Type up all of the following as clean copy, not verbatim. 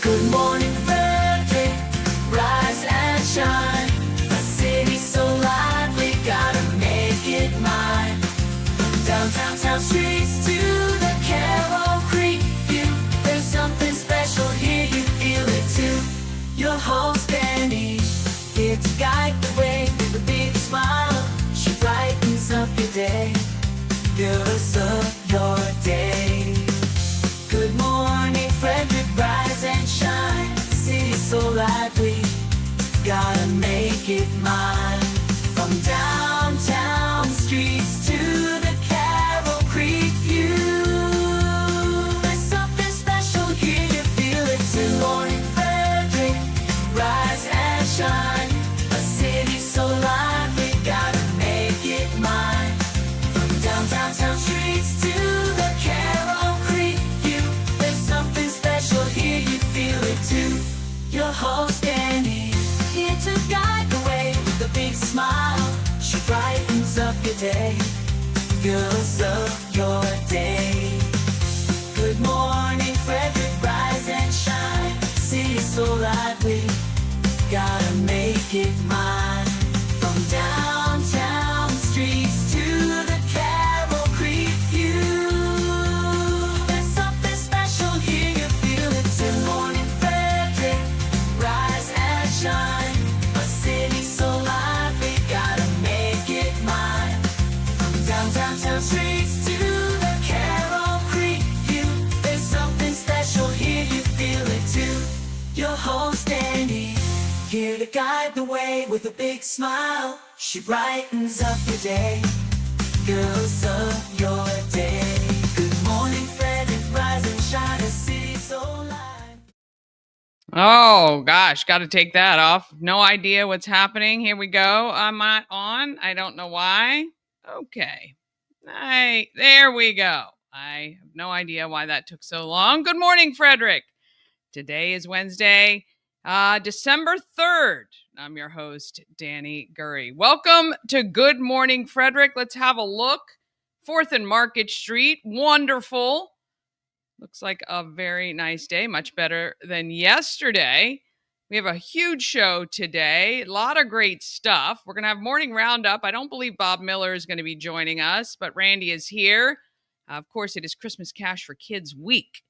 Good morning, Frederick, rise and shine. A city so lively, gotta make it mine. Downtown town streets to the Carroll Creek view. There's something special here, you feel it too. Your host Dani, here to guide the way with a big smile. She brightens up your day, fills up your day. Good morning, Frederick, rise and shine. City's so lively, gotta make it mine. From downtown streets to the Carroll Creek view. There's something special here, you feel it too. Good morning, Frederick, rise and shine. A city so lively, gotta make it mine. From downtown streets to the Carroll Creek view. There's something special here, you feel it too. Your host Dani, here to guide the way with a big smile. She brightens up your day, fills up your day. Good morning, Frederick, rise and shine. City's so lively, gotta make it mine. From downtown streets to the Carroll Creek view. There's something special here, you feel it too. Good morning, Frederick, rise and shine. A city so lively, gotta make it mine. From downtown streets to the Carroll Creek view. There's something special here, you feel it too. Your host Dani, here to guide the way with a big smile. She brightens up your day, fills up your day. Good morning, Frederick, rise and shine. A city so live. Oh, gosh, got to take that off. No idea what's happening. Here we go. I'm not on. I don't know why. Okay. There we go. I have no idea why that took so long. Good morning, Frederick. Today is Wednesday, December 3rd. I'm your host, Dani Gurrie. Welcome to Good Morning Frederick. Let's have a look. 4th and Market Street. Wonderful. Looks like a very nice day, much better than yesterday. We have a huge show today, a lot of great stuff. We're going to have Morning Roundup. I don't believe Bob Miller is going to be joining us, but Randy is here. Of course, it is Christmas Cash for Kids Week.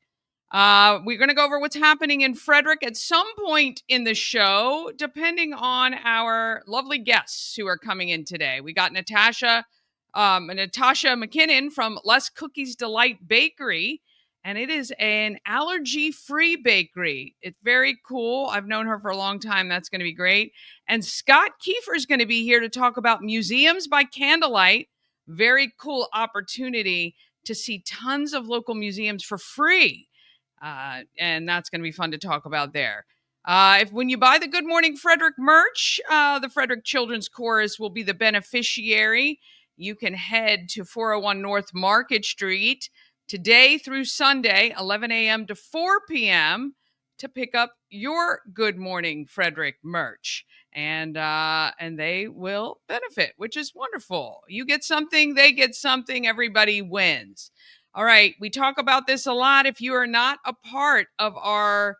We're going to go over what's happening in Frederick at some point in the show, depending on our lovely guests who are coming in today. We got Natoscha McKinnon from Less Cookies Delight Bakery. And it is an allergy-free bakery. It's very cool. I've known her for a long time. That's going to be great. And Scott Keefer is going to be here to talk about Museums by Candlelight. Very cool opportunity to see tons of local museums for free. And that's going to be fun to talk about there. When you buy the Good Morning Frederick merch, the Frederick Children's Chorus will be the beneficiary. You can head to 401 North Market Street today through Sunday, 11 a.m. to 4 p.m. to pick up your Good Morning Frederick merch. And they will benefit, which is wonderful. You get something, they get something, everybody wins. All right, we talk about this a lot. If you are not a part of our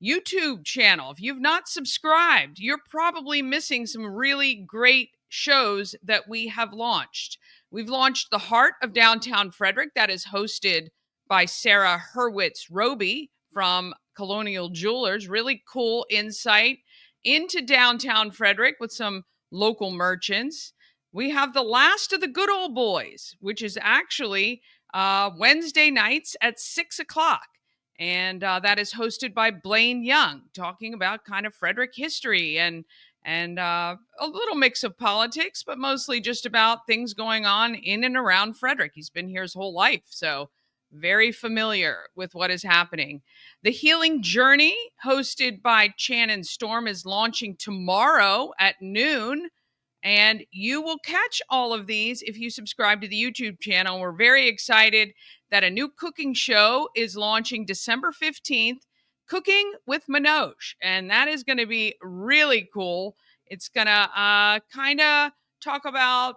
YouTube channel, if you've not subscribed, you're probably missing some really great shows that we have launched. We've launched The Heart of Downtown Frederick, that is hosted by Sarah Hurwitz Roby from Colonial Jewelers. Really cool insight into downtown Frederick with some local merchants. We have The Last of the Good Old Boys, which is actually Wednesday nights at 6 o'clock. And that is hosted by Blaine Young, talking about kind of Frederick history and a little mix of politics, but mostly just about things going on in and around Frederick. He's been here his whole life, so very familiar with what is happening. The Healing Journey, hosted by Shannon Storm, is launching tomorrow at noon, and you will catch all of these if you subscribe to the YouTube channel. We're very excited that a new cooking show is launching December 15th, Cooking with Natoscha, and that is going to be really cool. It's going to kind of talk about,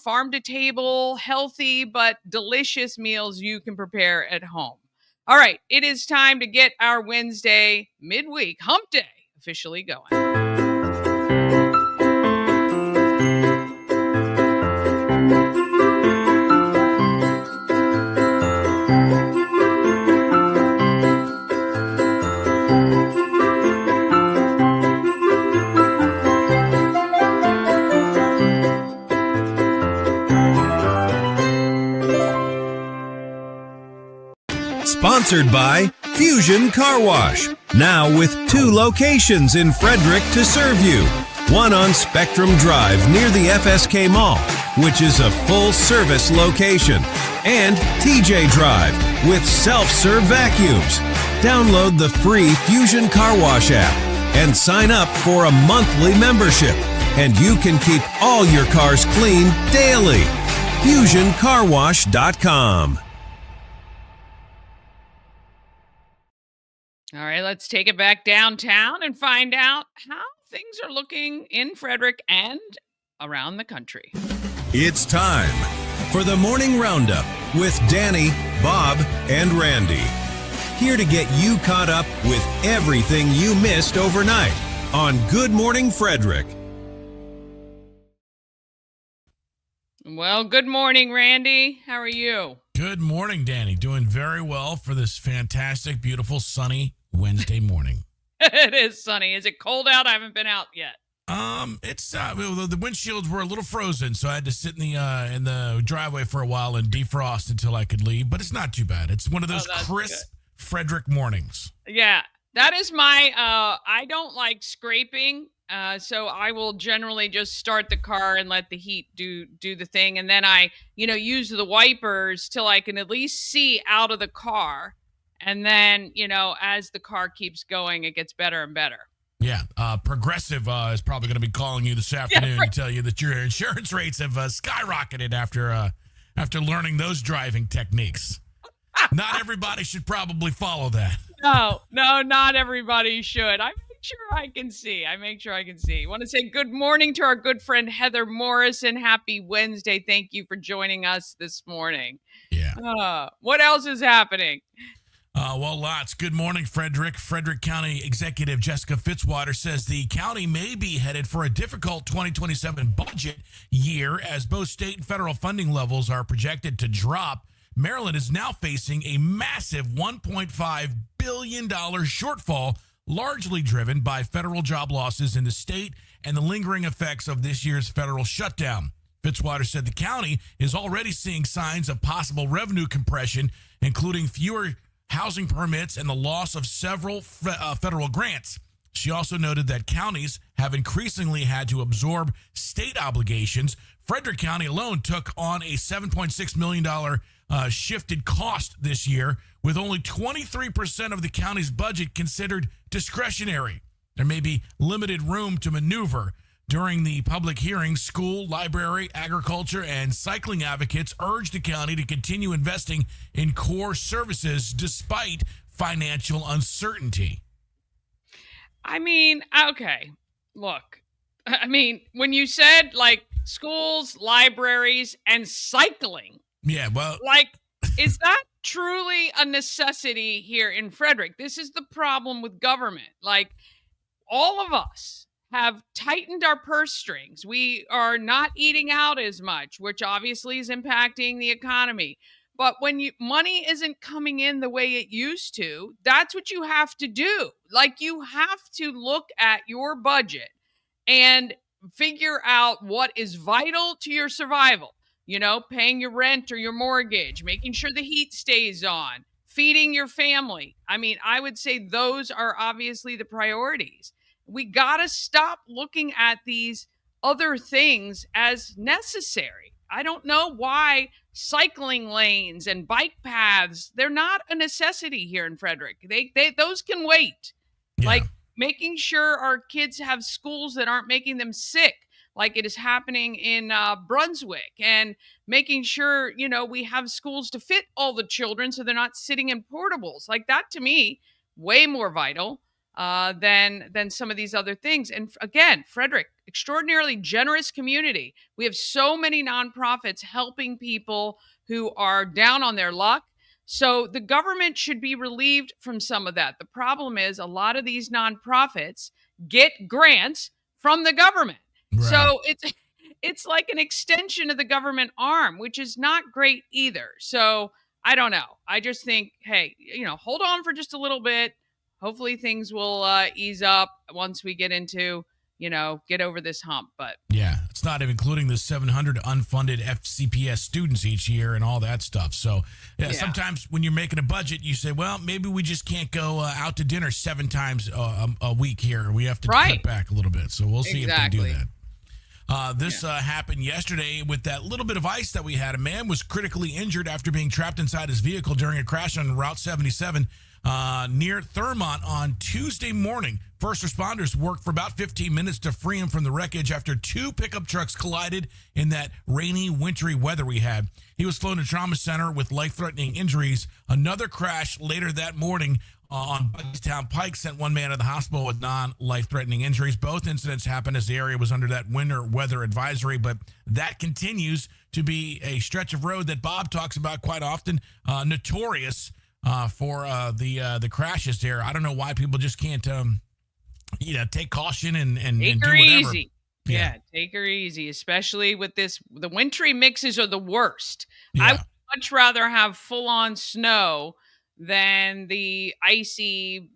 farm to table, healthy but delicious meals you can prepare at home. All right, it is time to get our Wednesday midweek hump day officially going. Sponsored by Fusion Car Wash. Now with 2 locations in Frederick to serve you. One on Spectrum Drive near the FSK Mall, which is a full-service location. And TJ Drive with self-serve vacuums. Download the free Fusion Car Wash app and sign up for a monthly membership. And you can keep all your cars clean daily. FusionCarWash.com. All right, let's take it back downtown and find out how things are looking in Frederick and around the country. It's time for the Morning Roundup with Dani, Bob, and Randy. Here to get you caught up with everything you missed overnight on Good Morning Frederick. Well, good morning, Randy. How are you? Good morning, Dani. Doing very well for this fantastic, beautiful, sunny Wednesday morning. It is sunny. Is it cold out? I haven't been out yet. It's the windshields were a little frozen, so I had to sit in the driveway for a while and defrost until I could leave. But it's not too bad. It's one of those crisp Frederick mornings. Yeah, that is my. I don't like scraping, so I will generally just start the car and let the heat do the thing, and then I use the wipers till I can at least see out of the car. And then, as the car keeps going, it gets better and better. Yeah. Progressive is probably going to be calling you this afternoon to tell you that your insurance rates have skyrocketed after learning those driving techniques. Not everybody should probably follow that. No, not everybody should. I make sure I can see. I want to say good morning to our good friend Heather Morrison. Happy Wednesday. Thank you for joining us this morning. Yeah. What else is happening? Well, lots. Good morning, Frederick. Frederick County Executive Jessica Fitzwater says the county may be headed for a difficult 2027 budget year as both state and federal funding levels are projected to drop. Maryland is now facing a massive $1.5 billion shortfall, largely driven by federal job losses in the state and the lingering effects of this year's federal shutdown. Fitzwater said the county is already seeing signs of possible revenue compression, including fewer housing permits and the loss of several federal grants. She also noted that counties have increasingly had to absorb state obligations. Frederick County alone took on a $7.6 million shifted cost this year, with only 23% of the county's budget considered discretionary. There may be limited room to maneuver. During the public hearing, school, library, agriculture, and cycling advocates urged the county to continue investing in core services despite financial uncertainty. I mean, okay, look. I mean, when you said schools, libraries, and cycling. Yeah, well. Is that truly a necessity here in Frederick? This is the problem with government. All of us have tightened our purse strings. We are not eating out as much, which obviously is impacting the economy. But when money isn't coming in the way it used to, that's what you have to do. You have to look at your budget and figure out what is vital to your survival. Paying your rent or your mortgage, making sure the heat stays on, feeding your family. I mean, I would say those are obviously the priorities. We got to stop looking at these other things as necessary. I don't know why cycling lanes and bike paths, they're not a necessity here in Frederick. Those can wait. Yeah. Making sure our kids have schools that aren't making them sick, like it is happening in Brunswick, and making sure, we have schools to fit all the children so they're not sitting in portables. That, to me, way more vital than some of these other things. And again, Frederick, extraordinarily generous community. We have so many nonprofits helping people who are down on their luck. So the government should be relieved from some of that. The problem is a lot of these nonprofits get grants from the government. Right. So it's like an extension of the government arm, which is not great either. So I don't know. I just think, hey, hold on for just a little bit. Hopefully things will ease up once we get into, get over this hump. But yeah, it's not even including the 700 unfunded FCPS students each year and all that stuff. So yeah, sometimes when you're making a budget, you say, well, maybe we just can't go out to dinner 7 times a week here. We have to cut back a little bit. So we'll see if they do that. This happened yesterday with that little bit of ice that we had. A man was critically injured after being trapped inside his vehicle during a crash on Route 77 near Thurmont on Tuesday morning. First responders worked for about 15 minutes to free him from the wreckage after 2 pickup trucks collided in that rainy, wintry weather we had. He was flown to trauma center with life-threatening injuries. Another crash later that morning on Buggystown Pike sent one man to the hospital with non-life-threatening injuries. Both incidents happened as the area was under that winter weather advisory, but that continues to be a stretch of road that Bob talks about quite often, notorious for the crashes there. I don't know why people just can't, take caution and take do her whatever. easy. Yeah, take her easy, especially with this. The wintry mixes are the worst. Yeah. I would much rather have full-on snow than the icy,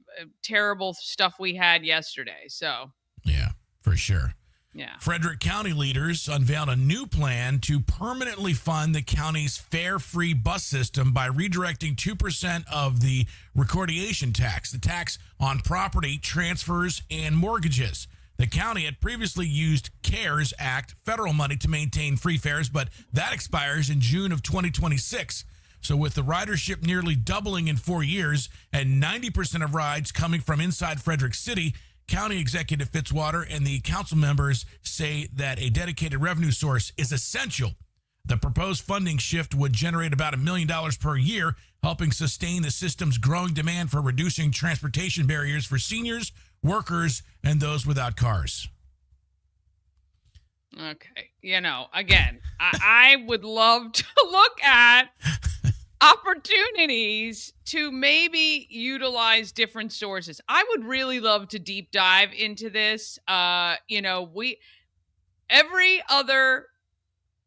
terrible stuff we had yesterday. So, yeah, for sure. Yeah. Frederick County leaders unveiled a new plan to permanently fund the county's fare-free bus system by redirecting 2% of the recordation tax, the tax on property, transfers, and mortgages. The county had previously used CARES Act federal money to maintain free fares, but that expires in June of 2026. So with the ridership nearly doubling in 4 years and 90% of rides coming from inside Frederick City, County Executive Fitzwater and the council members say that a dedicated revenue source is essential. The proposed funding shift would generate about $1 million per year, helping sustain the system's growing demand for reducing transportation barriers for seniors, workers, and those without cars. Okay. Again, I would love to look at opportunities to maybe utilize different sources. I would really love to deep dive into this. Every other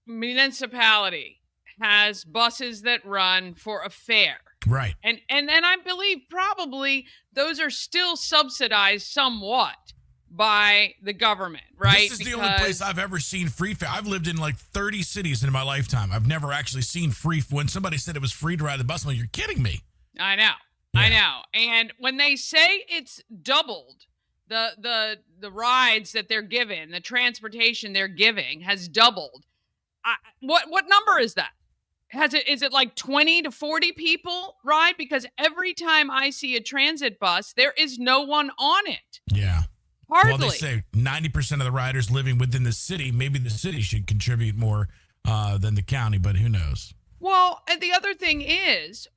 municipality has buses that run for a fare. Right. And I believe probably those are still subsidized somewhat by the government, right? This is the only place I've ever seen free fare. I've lived in like 30 cities in my lifetime. I've never actually seen free. When somebody said it was free to ride the bus, I'm like, you're kidding me. I know. Yeah. I know. And when they say it's doubled, the rides that they're given, the transportation they're giving has doubled. What number is that? Is it like 20 to 40 people ride? Because every time I see a transit bus, there is no one on it. Yeah. Hardly. Well, they say 90% of the riders living within the city. Maybe the city should contribute more than the county, but who knows? Well, and the other thing is,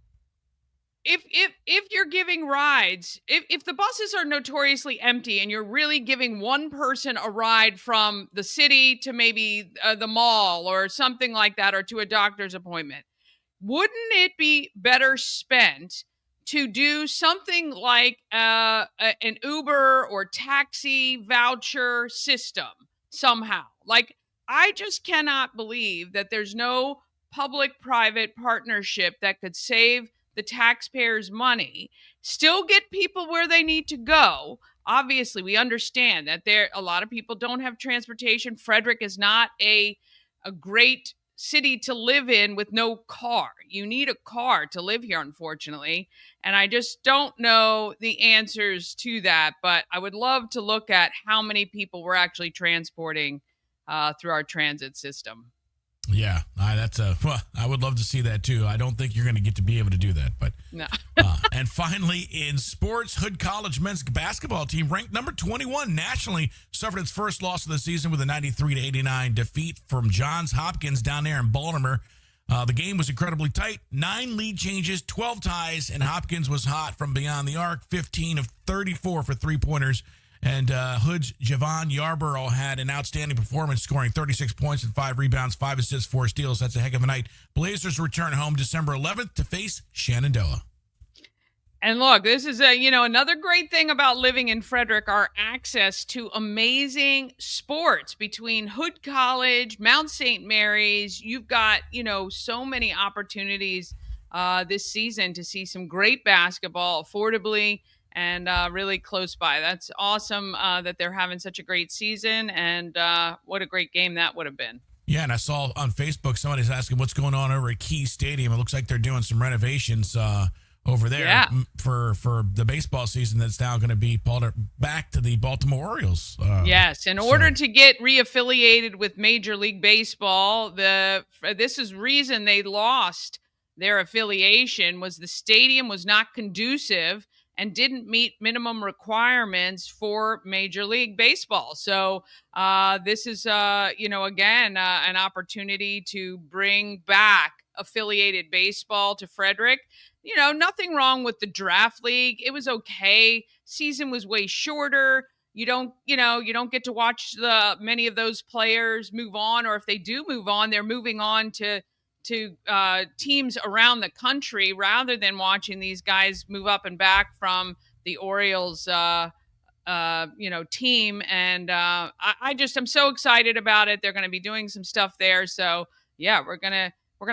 if you're giving rides, if the buses are notoriously empty and you're really giving one person a ride from the city to maybe the mall or something like that, or to a doctor's appointment, wouldn't it be better spent to do something like an Uber or taxi voucher system somehow? Like, I just cannot believe that there's no public-private partnership that could save the taxpayers' money, still get people where they need to go. Obviously, we understand that a lot of people don't have transportation. Frederick is not a great city to live in with no car. You need a car to live here, unfortunately. And I just don't know the answers to that. But I would love to look at how many people we're actually transporting through our transit system. Yeah, I would love to see that too. I don't think you're going to get to be able to do that, but no. And finally, in sports, Hood College men's basketball team, ranked number 21 nationally, suffered its first loss of the season with a 93-89 defeat from Johns Hopkins down there in Baltimore. The game was incredibly tight. 9 lead changes, 12 ties, and Hopkins was hot from beyond the arc, 15 of 34 for three-pointers And Hood's Javon Yarborough had an outstanding performance, scoring 36 points and 5 rebounds, 5 assists, 4 steals. That's a heck of a night. Blazers return home December 11th to face Shenandoah. And look, this is another great thing about living in Frederick, our access to amazing sports between Hood College, Mount St. Mary's. You've got, so many opportunities this season to see some great basketball affordably and really close by. That's awesome that they're having such a great season, and what a great game that would have been. Yeah, and I saw on Facebook somebody's asking what's going on over at Key Stadium. It looks like they're doing some renovations over there for the baseball season that's now going to be pulled back to the Baltimore Orioles. Yes, in order to get reaffiliated with Major League Baseball, this is reason they lost their affiliation was the stadium was not conducive and didn't meet minimum requirements for Major League Baseball. So this is, again, an opportunity to bring back affiliated baseball to Frederick. Nothing wrong with the draft league. It was okay. Season was way shorter. You don't get to watch many of those players move on, or if they do move on, they're moving on to teams around the country rather than watching these guys move up and back from the Orioles, team. And I'm so excited about it. They're going to be doing some stuff there. So yeah, we're going to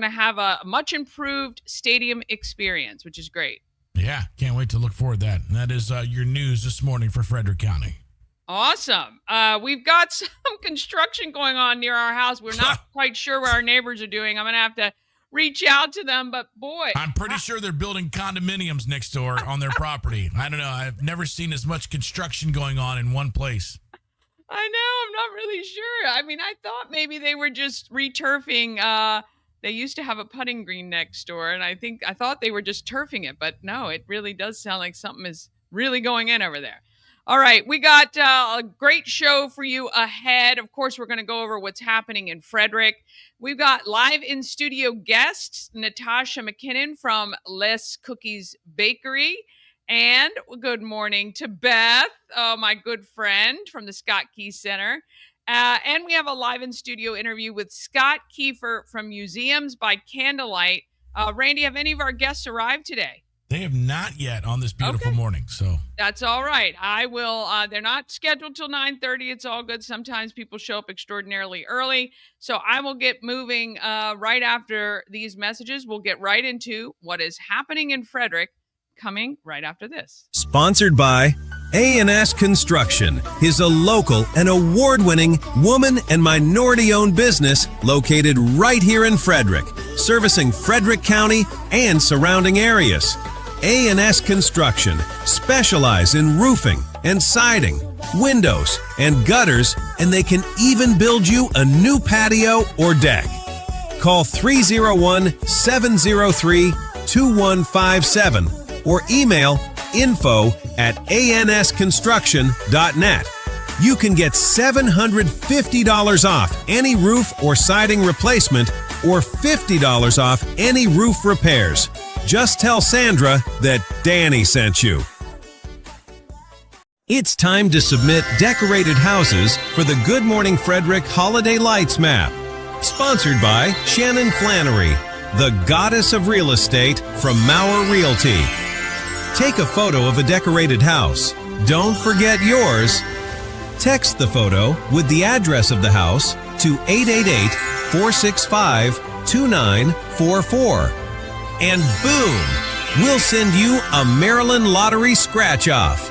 have a much improved stadium experience, which is great. Yeah, can't wait to look forward to that. And that is your news this morning for Frederick County. Awesome. We've got some construction going on near our house. We're not quite sure what our neighbors are doing. I'm going to have to reach out to them, but boy. I'm pretty sure they're building condominiums next door on their property. I don't know. I've never seen as much construction going on in one place. I know. I'm not really sure. I mean, I thought maybe they were just returfing. They used to have a putting green next door, and I thought they were just turfing it, but no, it really does sound like something is really going in over there. All right, we got a great show for you ahead. Of course, we're going to go over what's happening in Frederick. We've got live in studio guests, Natoscha McKinnon from Les Cookies Bakery. And good morning to Beth, my good friend from the Scott Key Center. And we have a live in studio interview with Scott Keefer from Museums by Candlelight. Randy, have any of our guests arrived today? They have not yet on this beautiful morning, so that's all right. I will. They're not scheduled till 9:30. It's all good. Sometimes people show up extraordinarily early, so I will get moving right after these messages. We'll get right into what is happening in Frederick, coming right after this. Sponsored by A&S Construction is a local and award-winning woman and minority-owned business located right here in Frederick, servicing Frederick County and surrounding areas. A&S Construction specialize in roofing and siding, windows and gutters, and they can even build you a new patio or deck. Call 301-703-2157 or email info@ansconstruction.net. You can get $750 off any roof or siding replacement or $50 off any roof repairs. Just tell Sandra that Dani sent you. It's time to submit decorated houses for the Good Morning Frederick Holiday Lights Map. Sponsored by Shannon Flannery, the goddess of real estate from Maurer Realty. Take a photo of a decorated house. Don't forget yours. Text the photo with the address of the house to 888-465-2944. And boom, we'll send you a Maryland Lottery scratch-off.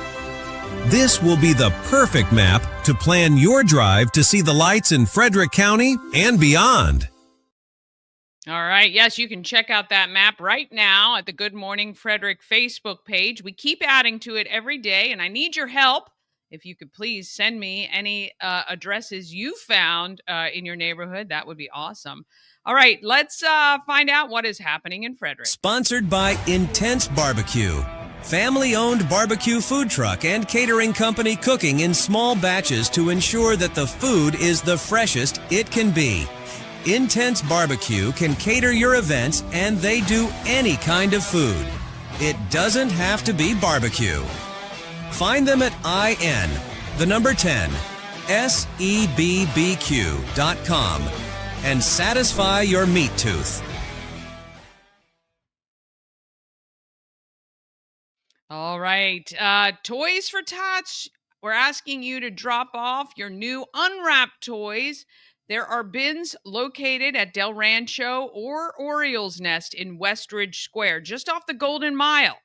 This will be the perfect map to plan your drive to see the lights in Frederick County and beyond. All right. Yes, you can check out that map right now at the Good Morning Frederick Facebook page. We keep adding to it every day, and I need your help. If you could please send me any addresses you found in your neighborhood, that would be awesome. All right, let's find out what is happening in Frederick. Sponsored by Intense Barbecue. Family-owned barbecue food truck and catering company cooking in small batches to ensure that the food is the freshest it can be. Intense Barbecue can cater your events, and they do any kind of food. It doesn't have to be barbecue. Find them at the number 10, SEBBQ.com, and satisfy your meat tooth. All right. Toys for Tots. We're asking you to drop off your new unwrapped toys. There are bins located at Del Rancho or Orioles Nest in Westridge Square, just off the Golden Mile.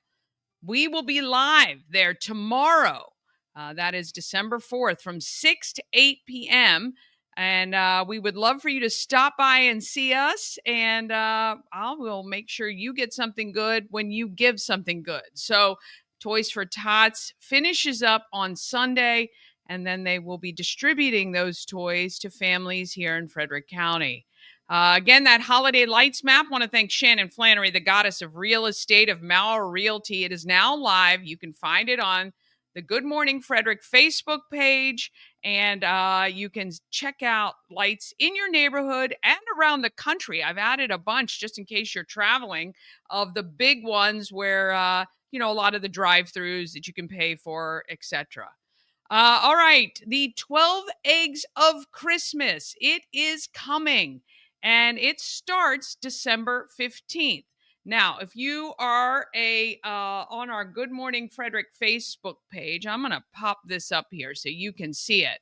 We will be live there tomorrow. That is December 4th from 6 to 8 p.m. And we would love for you to stop by and see us. And I will make sure you get something good when you give something good. So Toys for Tots finishes up on Sunday, and then they will be distributing those toys to families here in Frederick County. Again, that holiday lights map. Want to thank Shannon Flannery, the goddess of real estate of Mauer Realty. It is now live. You can find it on the Good Morning Frederick Facebook page, and you can check out lights in your neighborhood and around the country. I've added a bunch just in case you're traveling of the big ones where, a lot of the drive-throughs that you can pay for, etc. All right, the 12 Eggs of Christmas. It is coming, and it starts December 15th. Now, if you are on our Good Morning Frederick Facebook page, I'm going to pop this up here so you can see it.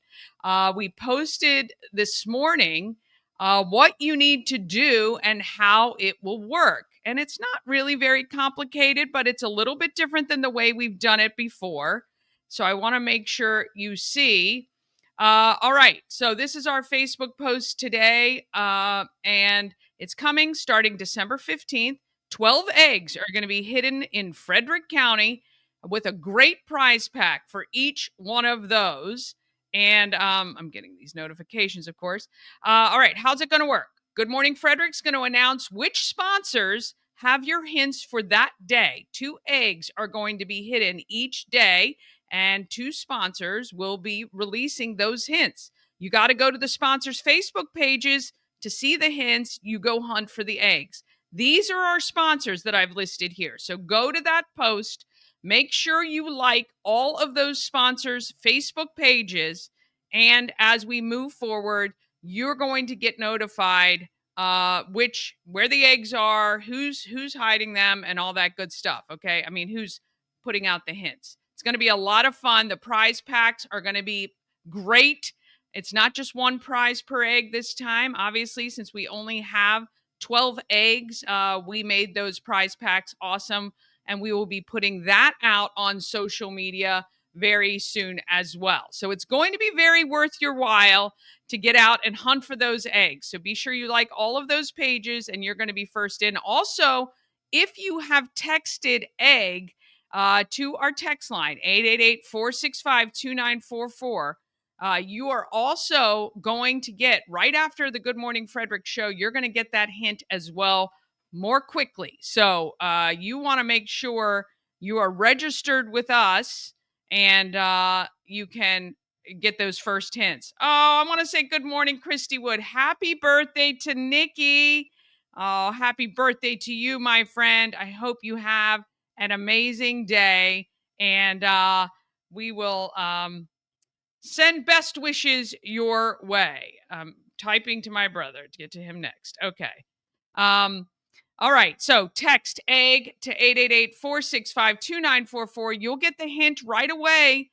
We posted this morning what you need to do and how it will work. And it's not really very complicated, but it's a little bit different than the way we've done it before. So I want to make sure you see. All right. So this is our Facebook post today, and it's coming starting December 15th. 12 eggs are going to be hidden in Frederick County with a great prize pack for each one of those. And I'm getting these notifications, of course. All right. How's it going to work? Good Morning Frederick's going to announce which sponsors have your hints for that day. 2 eggs are going to be hidden each day, and 2 sponsors will be releasing those hints. You got to go to the sponsors' Facebook pages to see the hints. You go hunt for the eggs. These are our sponsors that I've listed here. So go to that post. Make sure you like all of those sponsors' Facebook pages. And as we move forward, you're going to get notified where the eggs are, who's hiding them, and all that good stuff. Okay. I mean, who's putting out the hints. It's going to be a lot of fun. The prize packs are going to be great. It's not just 1 prize per egg this time. Obviously, since we only have 12 eggs, we made those prize packs awesome. And we will be putting that out on social media very soon as well. So it's going to be very worth your while to get out and hunt for those eggs. So be sure you like all of those pages and you're going to be first in. Also, if you have texted egg to our text line, 888-465-2944, you are also going to get, right after the Good Morning Frederick show, you're going to get that hint as well more quickly. So you want to make sure you are registered with us and you can get those first hints. Oh, I want to say good morning, Christy Wood. Happy birthday to Nikki. Oh, happy birthday to you, my friend. I hope you have an amazing day. And we will send best wishes your way. Typing to my brother to get to him next. Okay. All right. So text egg to 888-465-2944. You'll get the hint right away,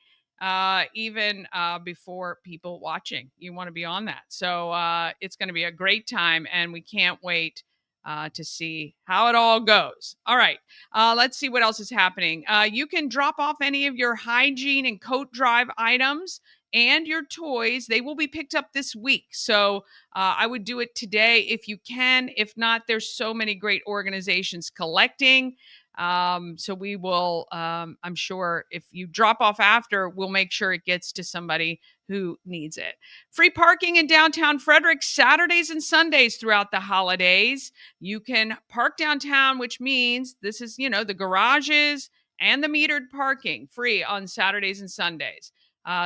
even before people watching. You want to be on that. So it's going to be a great time, and we can't wait to see how it all goes. All right. Let's see what else is happening. You can drop off any of your hygiene and coat drive items and your toys. They will be picked up this week. So I would do it today if you can. If not, there's so many great organizations collecting. So we will, I'm sure if you drop off after, we'll make sure it gets to somebody who needs it. Free parking in downtown Frederick Saturdays and Sundays throughout the holidays. You can park downtown, which means this is, the garages and the metered parking free on Saturdays and Sundays.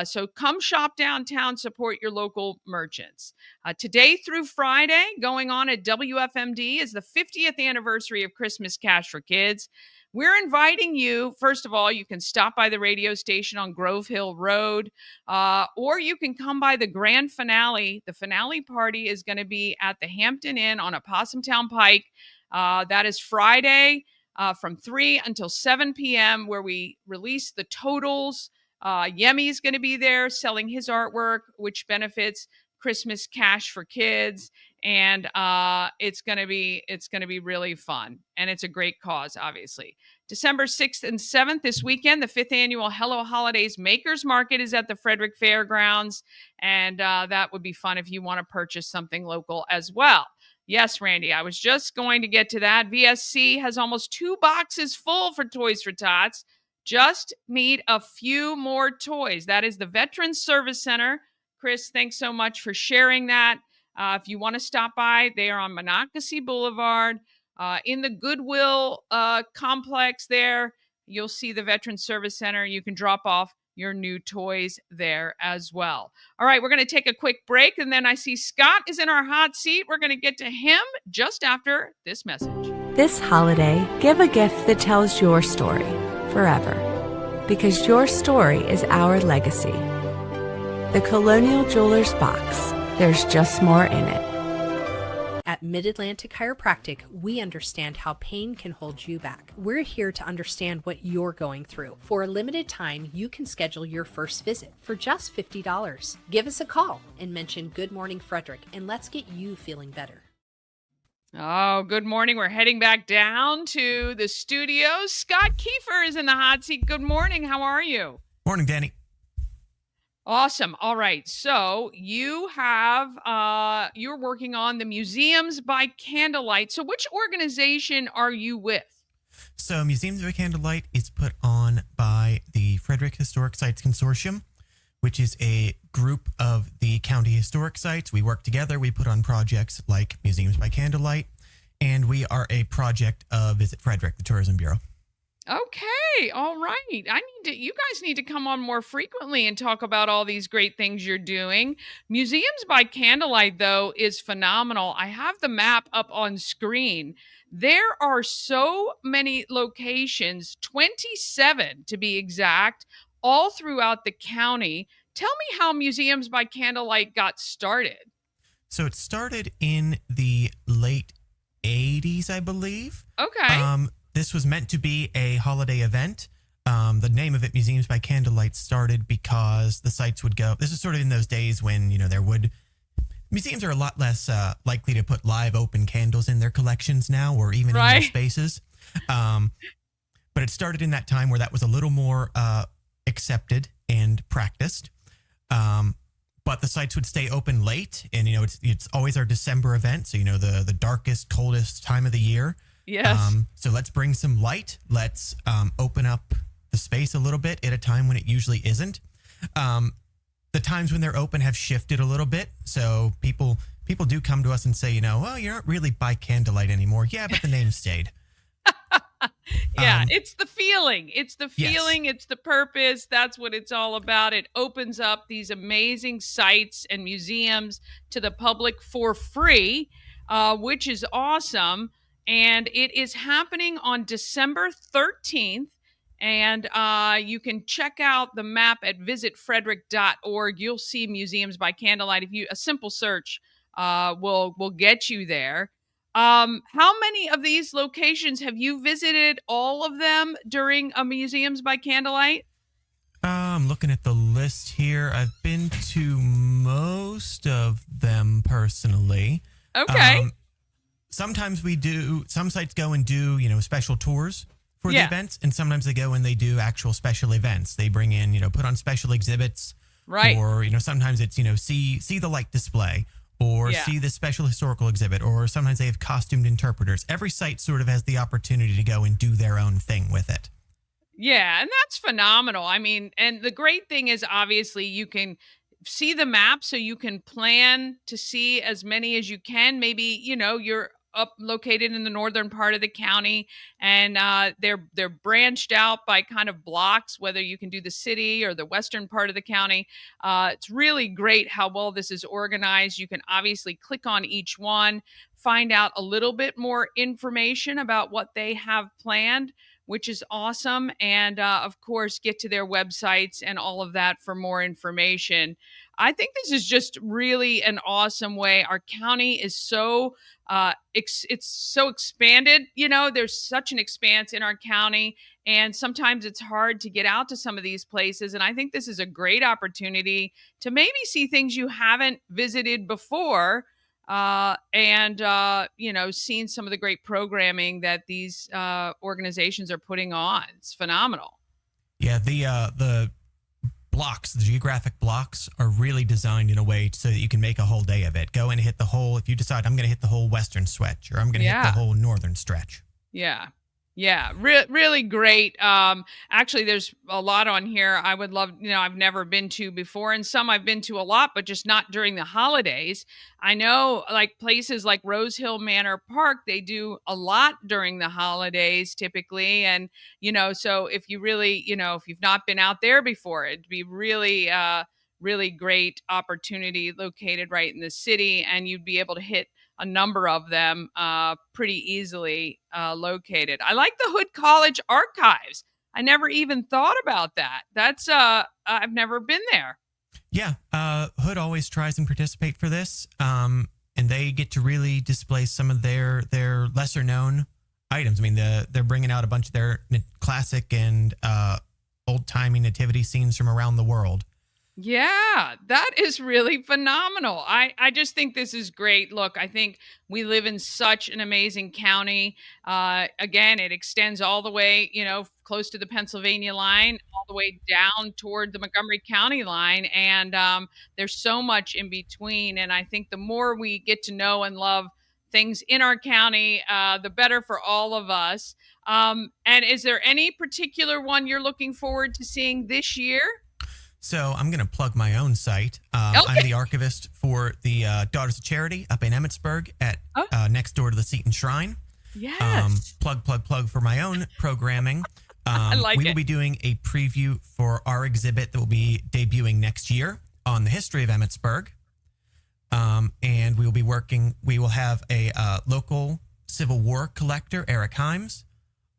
So come shop downtown, support your local merchants. Today through Friday, going on at WFMD is the 50th anniversary of Christmas Cash for Kids. we're inviting you. First of all, you can stop by the radio station on Grove Hill Road, or you can come by the grand finale. The finale party is going to be at the Hampton Inn on Opossum Town Pike. That is Friday from 3 until 7 p.m., where we release the totals. Yemi is going to be there selling his artwork, which benefits Christmas Cash for Kids. And it's going to be really fun. And it's a great cause, obviously. December 6th and 7th this weekend, the 5th annual Hello Holidays Makers Market is at the Frederick Fairgrounds. And that would be fun if you want to purchase something local as well. Yes, Randy, I was just going to get to that. VSC has almost 2 boxes full for Toys for Tots. Just need a few more toys. That is the Veterans Service Center. Chris, thanks so much for sharing that. If you want to stop by, they are on Monocacy Boulevard. In the Goodwill complex there, you'll see the Veterans Service Center. You can drop off your new toys there as well. All right, we're going to take a quick break, and then I see Scott is in our hot seat. We're going to get to him just after this message. This holiday, give a gift that tells your story forever, because your story is our legacy. The Colonial Jewelers Box. There's just more in it. At Mid-Atlantic Chiropractic, we understand how pain can hold you back. We're here to understand what you're going through. For a limited time, you can schedule your first visit for just $50. Give us a call and mention Good Morning Frederick, and let's get you feeling better. Oh, good morning. We're heading back down to the studio. Scott Keefer is in the hot seat. Good morning. How are you? Morning, Dani. Awesome. All right. So you have, you're working on the Museums by Candlelight. So which organization are you with? So Museums by Candlelight is put on by the Frederick Historic Sites Consortium, which is a group of the county historic sites. We work together. We put on projects like Museums by Candlelight, and we are a project of Visit Frederick, the Tourism Bureau. Okay. All right. You guys need to come on more frequently and talk about all these great things you're doing. Museums by Candlelight, though, is phenomenal. I have the map up on screen. There are so many locations, 27 to be exact, all throughout the county. Tell me how Museums by Candlelight got started. So it started in the late 80s, I believe. Okay. This was meant to be a holiday event. The name of it, Museums by Candlelight, started because the sites would go. This is sort of in those days when, museums are a lot less likely to put live open candles in their collections now, or even in their spaces. But it started in that time where that was a little more accepted and practiced. But the sites would stay open late, and it's always our December event, so the darkest, coldest time of the year. Yes. So let's bring some light. Let's open up the space a little bit at a time when it usually isn't. The times when they're open have shifted a little bit. So people do come to us and say, well, you're not really by candlelight anymore. Yeah, but the name stayed. Yeah, it's the feeling. It's the feeling. Yes. It's the purpose. That's what it's all about. It opens up these amazing sites and museums to the public for free, which is awesome. And it is happening on December 13th. And you can check out the map at visitfrederick.org. You'll see Museums by Candlelight. A simple search will get you there. How many of these locations have you visited? All of them during Museums by Candlelight? I'm looking at the list here. I've been to most of them personally. Okay. Sometimes some sites go and do, special tours for the events, and sometimes they go and they do actual special events. They bring in, put on special exhibits. Right. Or, sometimes it's, see the light display, or see the special historical exhibit, or sometimes they have costumed interpreters. Every site sort of has the opportunity to go and do their own thing with it. Yeah, and that's phenomenal. I mean, and the great thing is obviously you can see the map, so you can plan to see as many as you can. Maybe, you're located in the northern part of the county, and they're branched out by kind of blocks, whether you can do the city or the western part of the county. It's really great how well this is organized. You can obviously click on each one, find out a little bit more information about what they have planned. which is awesome. And of course, get to their websites and all of that for more information. I think this is just really an awesome way. Our county is so it's so expanded. There's such an expanse in our county, and sometimes it's hard to get out to some of these places. And I think this is a great opportunity to maybe see things you haven't visited before, and seen some of the great programming that these organizations are putting on. It's phenomenal. Yeah, the blocks, the geographic blocks are really designed in a way so that you can make a whole day of it. Go and hit the whole, if you decide I'm going to hit the whole western stretch, or I'm going to hit the whole northern stretch. Yeah. Yeah, really great. Actually, there's a lot on here I would love, I've never been to before, and some I've been to a lot, but just not during the holidays. I know like places like Rose Hill Manor Park, they do a lot during the holidays typically. And, so if you really, if you've not been out there before, it'd be really, really great opportunity located right in the city, and you'd be able to hit a number of them pretty easily located. I like the Hood College Archives. I never even thought about that. That's I've never been there. Yeah, Hood always tries and participate for this, and they get to really display some of their lesser known items. I mean, they're bringing out a bunch of their classic and old timey nativity scenes from around the world. Yeah, that is really phenomenal. I just think this is great. Look, I think we live in such an amazing county. Again, it extends all the way, close to the Pennsylvania line, all the way down toward the Montgomery County line. And there's so much in between. And I think the more we get to know and love things in our county, the better for all of us. And is there any particular one you're looking forward to seeing this year? So I'm going to plug my own site. Okay. I'm the archivist for the Daughters of Charity up in Emmitsburg at next door to the Seton Shrine. Yes. Plug for my own programming. I like we will be doing a preview for our exhibit that will be debuting next year on the history of Emmitsburg. And we will have a local Civil War collector, Eric Himes,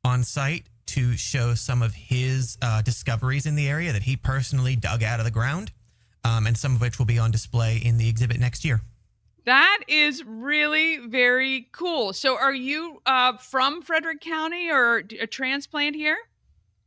on site to show some of his discoveries in the area that he personally dug out of the ground, and some of which will be on display in the exhibit next year. That is really very cool. So are you from Frederick County or a transplant here?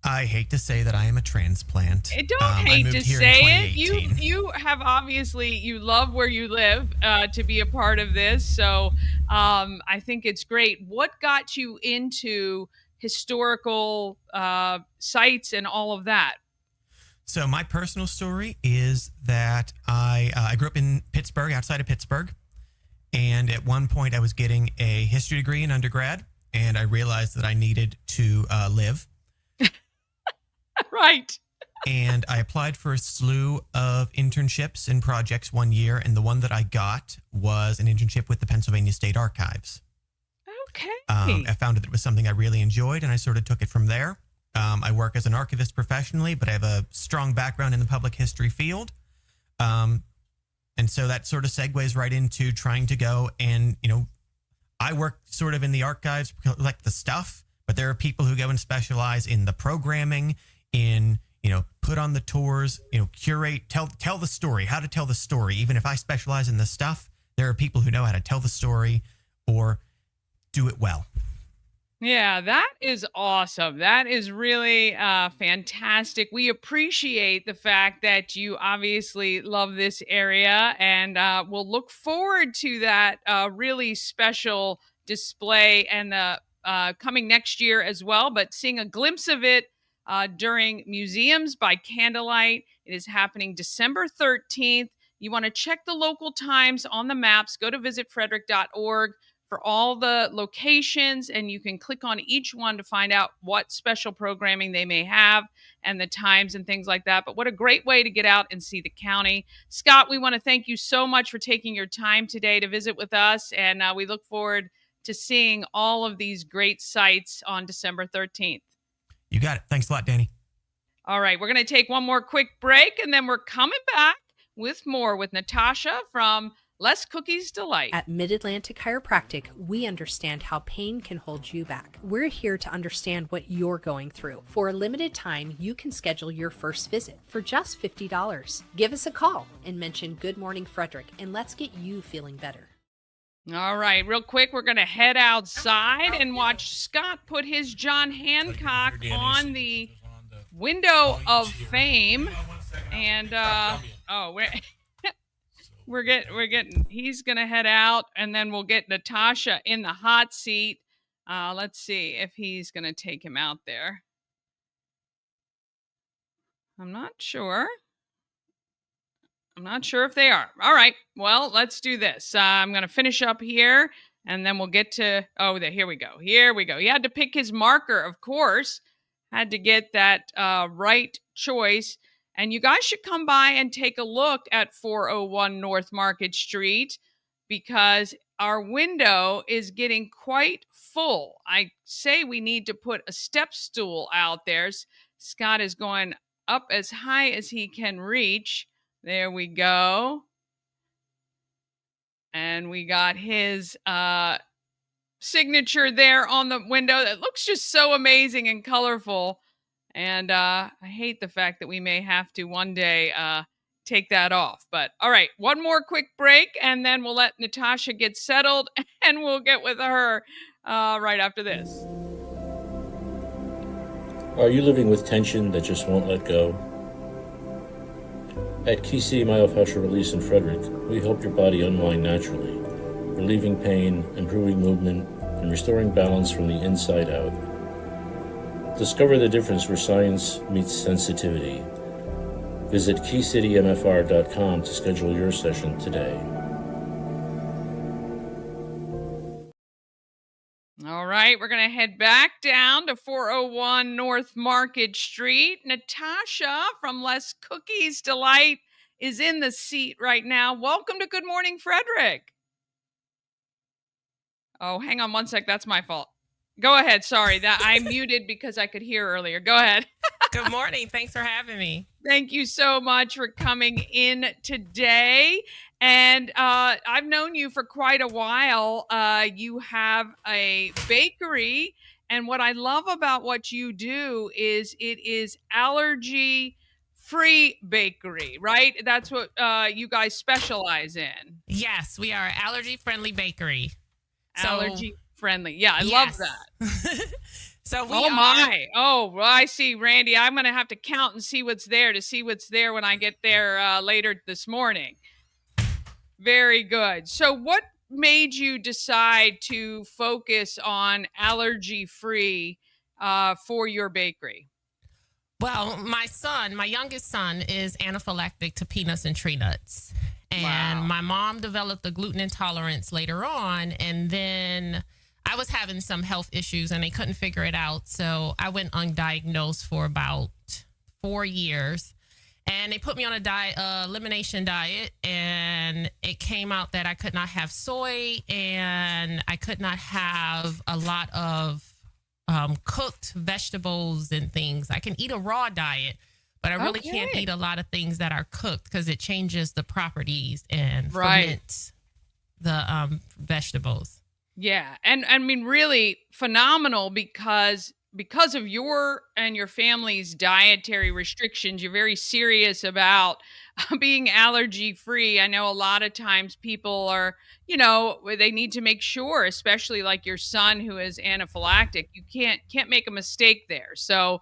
I hate to say that I am a transplant. Don't hate to say it. You You have obviously, you love where you live to be a part of this. So I think it's great. What got you into historical sites and all of that? So my personal story is that I grew up in Pittsburgh, outside of Pittsburgh. And at one point I was getting a history degree in undergrad, and I realized that I needed to live. Right. And I applied for a slew of internships and projects one year. And the one that I got was an internship with the Pennsylvania State Archives. Okay. I found that it was something I really enjoyed, and I sort of took it from there. I work as an archivist professionally, but I have a strong background in the public history field. And so that sort of segues right into trying to go and, I work sort of in the archives, collect the stuff, but there are people who go and specialize in the programming, in, put on the tours, curate, tell the story, how to tell the story. Even if I specialize in the stuff, there are people who know how to tell the story or do it well. Yeah, that is awesome. That is really fantastic. We appreciate the fact that you obviously love this area, and we'll look forward to that really special display and coming next year as well, but seeing a glimpse of it during Museums by Candlelight. It is happening December 13th. You want to check the local times on the maps. Go to visitfrederick.org for all the locations, and you can click on each one to find out what special programming they may have and the times and things like that. But what a great way to get out and see the county. Scott, we want to thank you so much for taking your time today to visit with us, and we look forward to seeing all of these great sites on December 13th. You got it. Thanks a lot, Dani. All right, we're going to take one more quick break, and then we're coming back with more with Natoscha from Less Cookies Delight. At Mid-Atlantic Chiropractic, we understand how pain can hold you back. We're here to understand what you're going through. For a limited time, you can schedule your first visit for just $50. Give us a call and mention Good Morning Frederick, and let's get you feeling better. All right, real quick, we're going to head outside and watch Scott put his John Hancock on the window of fame. And, we're getting, he's going to head out, and then we'll get Natoscha in the hot seat. Let's see if he's going to take him out there. I'm not sure if they are. All right, well, let's do this. I'm going to finish up here, and then we'll get to, here we go. He had to pick his marker, of course. Had to get that right choice. And you guys should come by and take a look at 401 North Market Street, because our window is getting quite full. I say we need to put a step stool out there. Scott is going up as high as he can reach. There we go. And we got his signature there on the window that looks just so amazing and colorful. And I hate the fact that we may have to one day take that off. But all right, one more quick break, and then we'll let Natoscha get settled, and we'll get with her right after this. Are you living with tension that just won't let go? At KC Myofascial Release in Frederick, we help your body unwind naturally, relieving pain, improving movement, and restoring balance from the inside out. Discover the difference where science meets sensitivity. Visit KeyCityMFR.com to schedule your session today. All right, we're going to head back down to 401 North Market Street. Natoscha from Less Cookies Delight is in the seat right now. Welcome to Good Morning Frederick. Oh, hang on one sec. That's my fault. Go ahead. Sorry, that I muted because I could hear earlier. Go ahead. Good morning. Thanks for having me. Thank you so much for coming in today. And I've known you for quite a while. You have a bakery. And what I love about what you do is it is allergy-free bakery, right? That's what you guys specialize in. Yes, we are an allergy-friendly bakery. Allergy-friendly. Yeah, I love that. So we my. Oh, well, I see, Randy. I'm going to have to count and see what's there when I get there later this morning. Very good. So what made you decide to focus on allergy-free for your bakery? Well, my youngest son is anaphylactic to peanuts and tree nuts. And my mom developed a gluten intolerance later on. And then I was having some health issues and they couldn't figure it out. So I went undiagnosed for about 4 years. And they put me on a elimination diet, and it came out that I could not have soy and I could not have a lot of cooked vegetables and things. I can eat a raw diet, but I really can't eat a lot of things that are cooked because it changes the properties and ferments the vegetables. Yeah. And I mean, really phenomenal because of your and your family's dietary restrictions. You're very serious about being allergy free. I know a lot of times people are, they need to make sure, especially like your son who is anaphylactic, you can't make a mistake there. So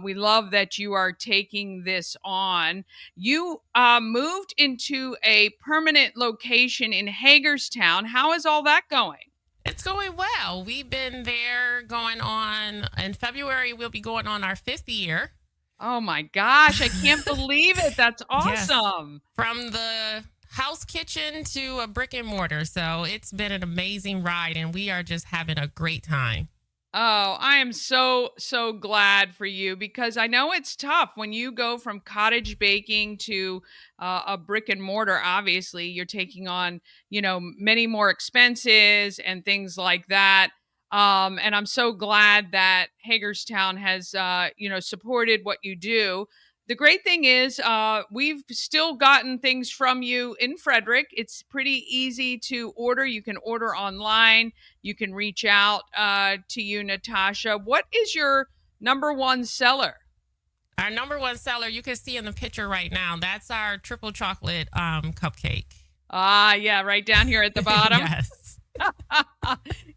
we love that you are taking this on. You moved into a permanent location in Hagerstown. How is all that going? It's going well. We've been there going on, in February, we'll be going on our 5th year. Oh my gosh, I can't believe it. That's awesome. Yes. From the house kitchen to a brick and mortar. So it's been an amazing ride and we are just having a great time. Oh, I am so glad for you because I know it's tough when you go from cottage baking to a brick and mortar. Obviously, you're taking on, many more expenses and things like that. And I'm so glad that Hagerstown has, supported what you do. the great thing is we've still gotten things from you in Frederick. It's pretty easy to order. You can order online. You can reach out to you, Natoscha. What is your number one seller? Our number one seller, you can see in the picture right now, that's our triple chocolate cupcake. Yeah, right down here at the bottom. Yes.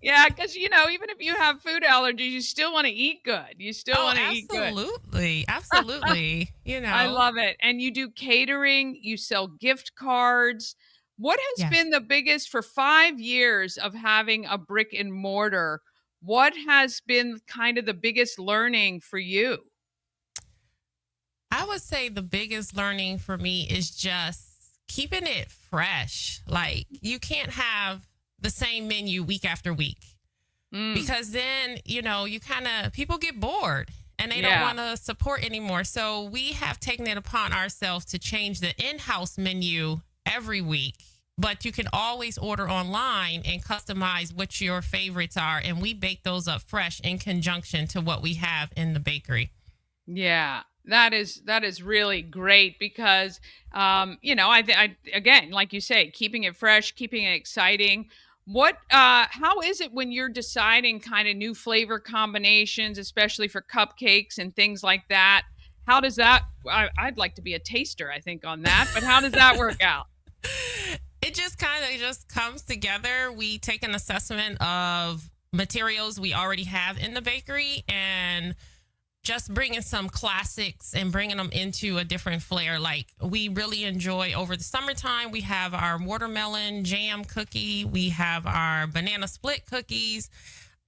Yeah, because, even if you have food allergies, you still want to eat good. You still want to eat good. Absolutely. I love it. And you do catering, you sell gift cards. What has been the biggest for 5 years of having a brick and mortar? What has been kind of the biggest learning for you? I would say the biggest learning for me is just keeping it fresh. Like, you can't have the same menu week after week because then, people get bored and they don't want to support anymore. So we have taken it upon ourselves to change the in-house menu every week, but you can always order online and customize what your favorites are. And we bake those up fresh in conjunction to what we have in the bakery. Yeah. That is really great because, I again, like you say, keeping it fresh, keeping it exciting. How is it when you're deciding kind of new flavor combinations, especially for cupcakes and things like that? How does that, I'd like to be a taster, I think, on that, but how does that work out? It just kind of comes together. We take an assessment of materials we already have in the bakery and just bringing some classics and bringing them into a different flair. Like, we really enjoy over the summertime, we have our watermelon jam cookie. We have our banana split cookies.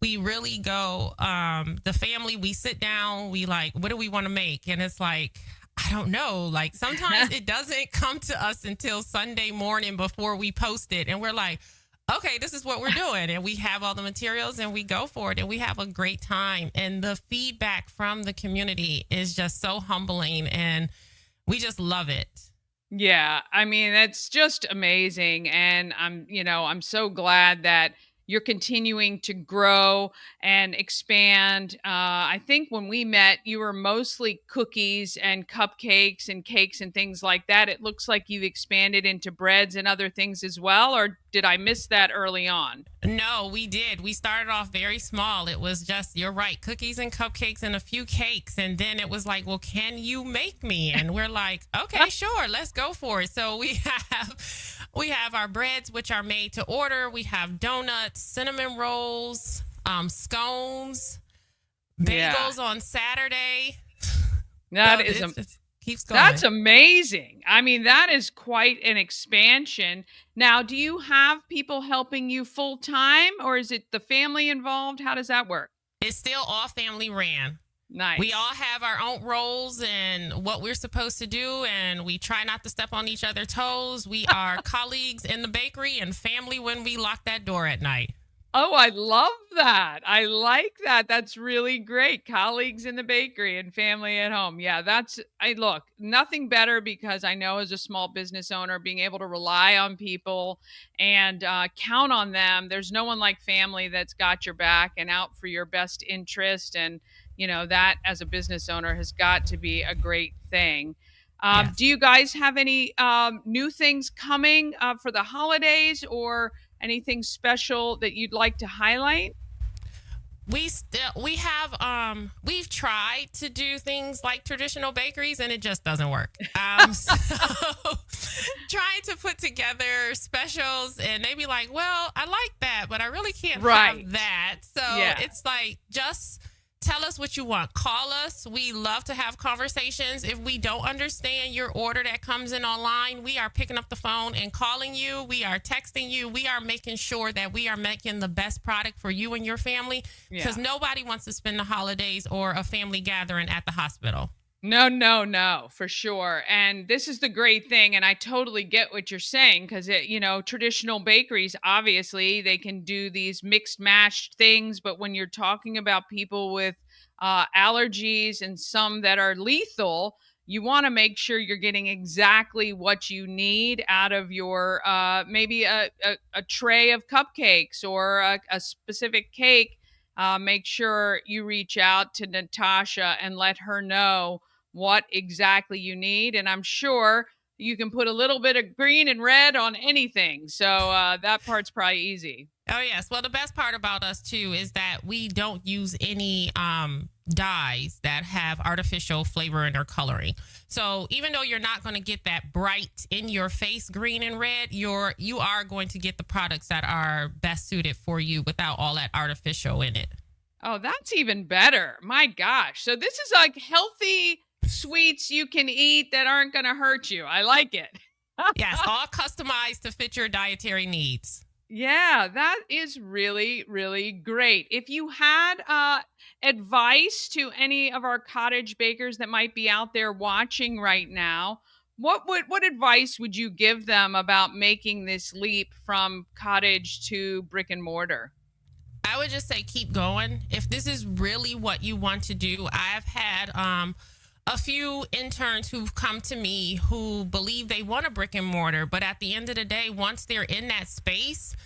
We really go, the family, we sit down, we like, what do we want to make? And it's like, I don't know. Like, sometimes it doesn't come to us until Sunday morning before we post it. And we're like, okay, this is what we're doing. And we have all the materials and we go for it and we have a great time. And the feedback from the community is just so humbling and we just love it. Yeah. I mean, that's just amazing. And I'm so glad that you're continuing to grow and expand. I think when we met, you were mostly cookies and cupcakes and cakes and things like that. It looks like you've expanded into breads and other things as well, or did I miss that early on? No, we did. We started off very small. It was just, you're right, cookies and cupcakes and a few cakes. And then it was like, well, can you make me? And we're like, okay, sure, let's go for it. So we have our breads, which are made to order. We have donuts, cinnamon rolls, scones, bagels on Saturday. Keeps going. That's amazing. I mean, that is quite an expansion. Now, do you have people helping you full time or is it the family involved? How does that work? It's still all family ran. Nice. We all have our own roles and what we're supposed to do, and we try not to step on each other's toes. We are colleagues in the bakery and family when we lock that door at night. Oh, I love that. I like that. That's really great. Colleagues in the bakery and family at home. Yeah, look, nothing better because I know as a small business owner, being able to rely on people and count on them. There's no one like family that's got your back and out for your best interest. And, that as a business owner has got to be a great thing. Yes. Do you guys have any new things coming for the holidays or anything special that you'd like to highlight? We've tried to do things like traditional bakeries and it just doesn't work. So trying to put together specials and they be like, well, I like that, but I really can't have that. So It's like, just tell us what you want. Call us. We love to have conversations. If we don't understand your order that comes in online, we are picking up the phone and calling you. We are texting you. We are making sure that we are making the best product for you and your family because nobody wants to spend the holidays or a family gathering at the hospital. No, for sure. And this is the great thing. And I totally get what you're saying because, traditional bakeries, obviously, they can do these mixed mashed things. But when you're talking about people with allergies and some that are lethal, you want to make sure you're getting exactly what you need out of your maybe a tray of cupcakes or a specific cake. Make sure you reach out to Natoscha and let her know what exactly you need. And I'm sure you can put a little bit of green and red on anything. So that part's probably easy. Oh, yes. Well, the best part about us, too, is that we don't use any dyes that have artificial flavor in their coloring. So even though you're not going to get that bright in your face green and red, you are going to get the products that are best suited for you without all that artificial in it. Oh, that's even better. My gosh. So this is like healthy sweets you can eat that aren't going to hurt you. I like it. Yes, all customized to fit your dietary needs. Yeah, that is really, really great. If you had advice to any of our cottage bakers that might be out there watching right now, what advice would you give them about making this leap from cottage to brick and mortar? I would just say keep going. If this is really what you want to do, I've had a few interns who've come to me who believe they want a brick and mortar, but at the end of the day, once they're in that space,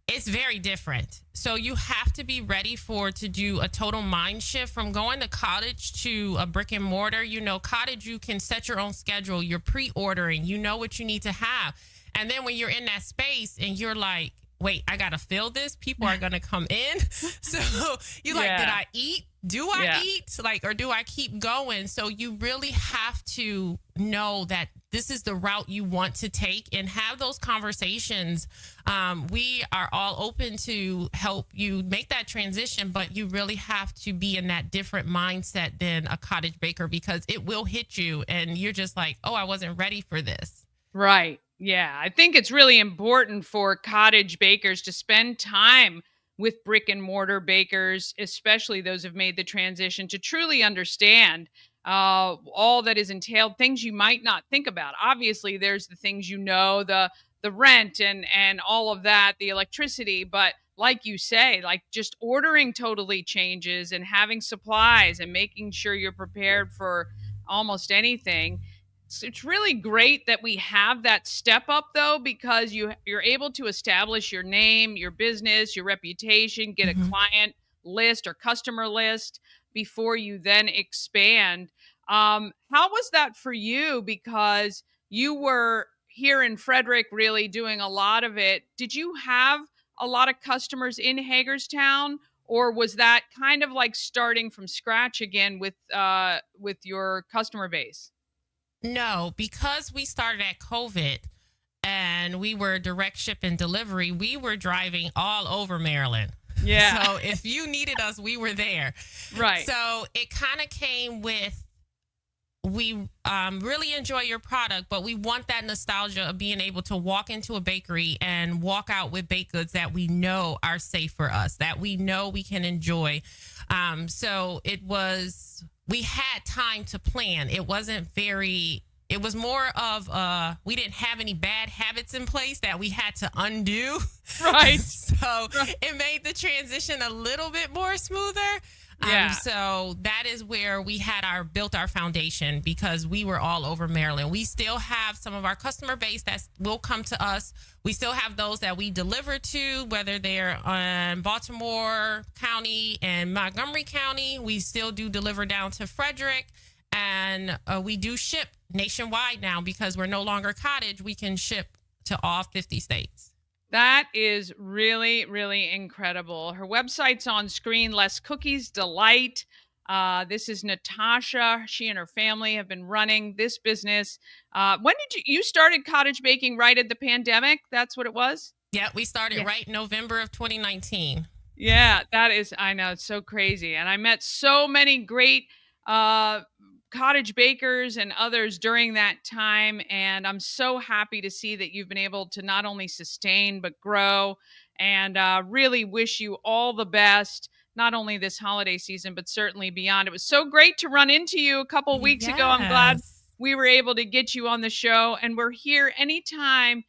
it's very different. So you have to be ready to do a total mind shift from going to cottage to a brick and mortar. You know, cottage, you can set your own schedule. You're pre-ordering. You know what you need to have. And then when you're in that space and you're like, wait, I got to fill this. People are going to come in. So you're like, did I eat? Do I eat? Or do I keep going? So you really have to know that this is the route you want to take and have those conversations. We are all open to help you make that transition, but you really have to be in that different mindset than a cottage baker because it will hit you and you're just like, oh, I wasn't ready for this. Right. Yeah, I think it's really important for cottage bakers to spend time with brick and mortar bakers, especially those who've made the transition, to truly understand all that is entailed, things you might not think about. Obviously, there's the things the rent and all of that, the electricity, but like you say, like just ordering totally changes and having supplies and making sure you're prepared for almost anything. It's really great that we have that step up, though, because you're able to establish your name, your business, your reputation, get a client list or customer list before you then expand. How was that for you? Because you were here in Frederick really doing a lot of it. Did you have a lot of customers in Hagerstown, or was that kind of like starting from scratch again with your customer base? No, because we started at COVID and we were direct ship and delivery, we were driving all over Maryland. Yeah. So if you needed us, we were there. Right. So it kind of came with, we really enjoy your product, but we want that nostalgia of being able to walk into a bakery and walk out with baked goods that we know are safe for us, that we know we can enjoy. So we had time to plan. It was more of, we didn't have any bad habits in place that we had to undo. Right. So it made the transition a little bit more smoother. Yeah. So that is where we had built our foundation because we were all over Maryland. We still have some of our customer base that will come to us. We still have those that we deliver to, whether they're in Baltimore County and Montgomery County. We still do deliver down to Frederick, and we do ship nationwide now because we're no longer cottage. We can ship to all 50 states. That is really, really incredible. Her website's on screen, Less Cookies Delight. This is Natoscha. She and her family have been running this business. When did you started cottage baking right at the pandemic? That's what it was? Yeah, we started right November of 2019. Yeah, I know, it's so crazy. And I met so many great cottage bakers and others during that time. And I'm so happy to see that you've been able to not only sustain, but grow, and really wish you all the best, not only this holiday season, but certainly beyond. It was so great to run into you a couple weeks ago. I'm glad we were able to get you on the show, and we're here anytime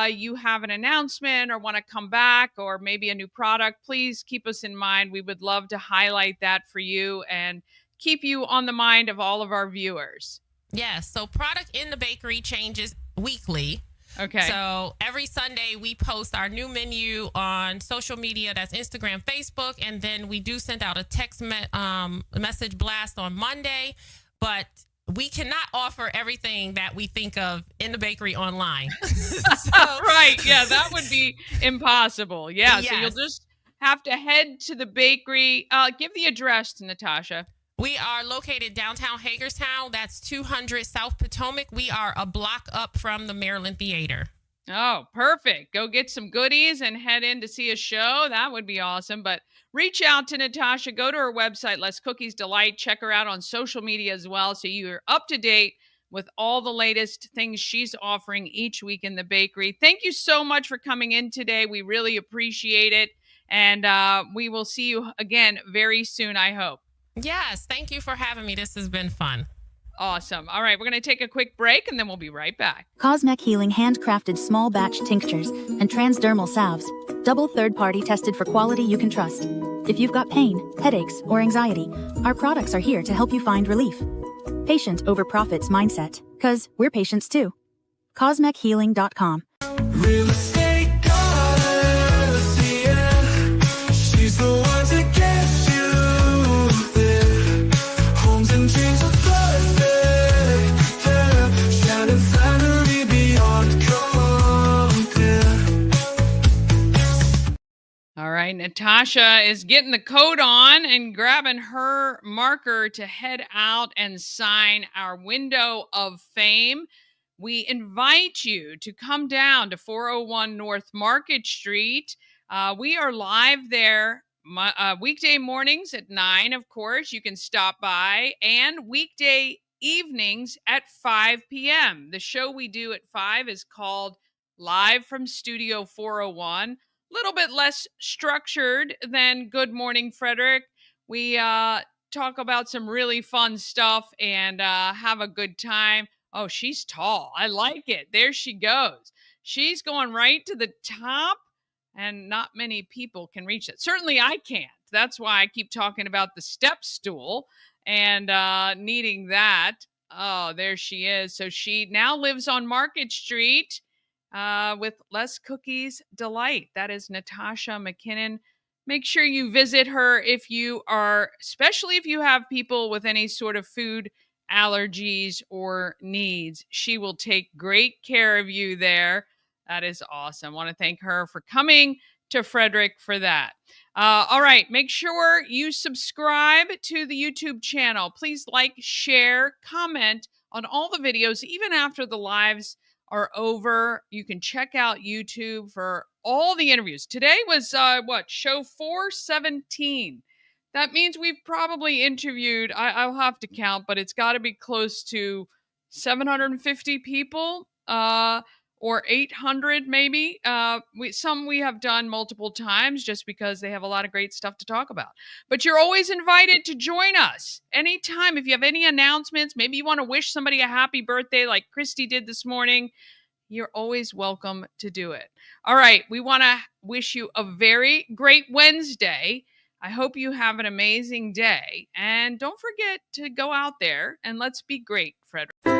you have an announcement or want to come back or maybe a new product. Please keep us in mind. We would love to highlight that for you and keep you on the mind of all of our viewers. Yes. So product in the bakery changes weekly. Okay. So every Sunday we post our new menu on social media. That's Instagram, Facebook. And then we do send out a text message blast on Monday. but we cannot offer everything that we think of in the bakery online. Right. Yeah, that would be impossible. Yeah. Yes. So you'll just have to head to the bakery. Give the address to Natoscha. We are located downtown Hagerstown. That's 200 South Potomac. We are a block up from the Maryland Theater. Oh, perfect. Go get some goodies and head in to see a show. That would be awesome. But reach out to Natoscha. Go to her website, Less Cookies Delight. Check her out on social media as well, so you're up to date with all the latest things she's offering each week in the bakery. Thank you so much for coming in today. We really appreciate it. And we will see you again very soon, I hope. Yes, thank you for having me. This has been fun. Awesome. All right, we're going to take a quick break, and then we'll be right back. Cosmec Healing handcrafted small batch tinctures and transdermal salves. Double third-party tested for quality you can trust. If you've got pain, headaches, or anxiety, our products are here to help you find relief. Patient over profits mindset, 'cause we're patients too. CosmecHealing.com. Real estate odyssey, yeah. She's the one to get you there. Homes and dreams are perfect, yeah. Shining finally beyond compare. All right, Natoscha is getting the coat on and grabbing her marker to head out and sign our window of fame. We invite you to come down to 401 North Market Street. We are live there weekday mornings at 9, of course. You can stop by, and weekday evenings at 5 p.m. The show we do at 5 is called Live from Studio 401. A little bit less structured than Good Morning Frederick. We talk about some really fun stuff and have a good time. Oh, she's tall. I like it. There she goes. She's going right to the top, and not many people can reach it. Certainly I can't. That's why I keep talking about the step stool and needing that. Oh, there she is. So she now lives on Market Street with Less Cookies Delight. That is Natoscha McKinnon. Make sure you visit her if you are, especially if you have people with any sort of food allergies or needs. She will take great care of you there. That is awesome. I want to thank her for coming to Frederick for that. All right. Make sure you subscribe to the YouTube channel. Please like, share, comment on all the videos, even after the lives are over. You can check out YouTube for all the interviews. Today was show 417. That means we've probably interviewed, I'll have to count, but it's got to be close to 750 people or 800 maybe. Some we have done multiple times just because they have a lot of great stuff to talk about. But you're always invited to join us anytime. If you have any announcements, maybe you want to wish somebody a happy birthday like Christy did this morning, you're always welcome to do it. All right, we want to wish you a very great Wednesday. I hope you have an amazing day. And don't forget to go out there and let's be great, Frederick.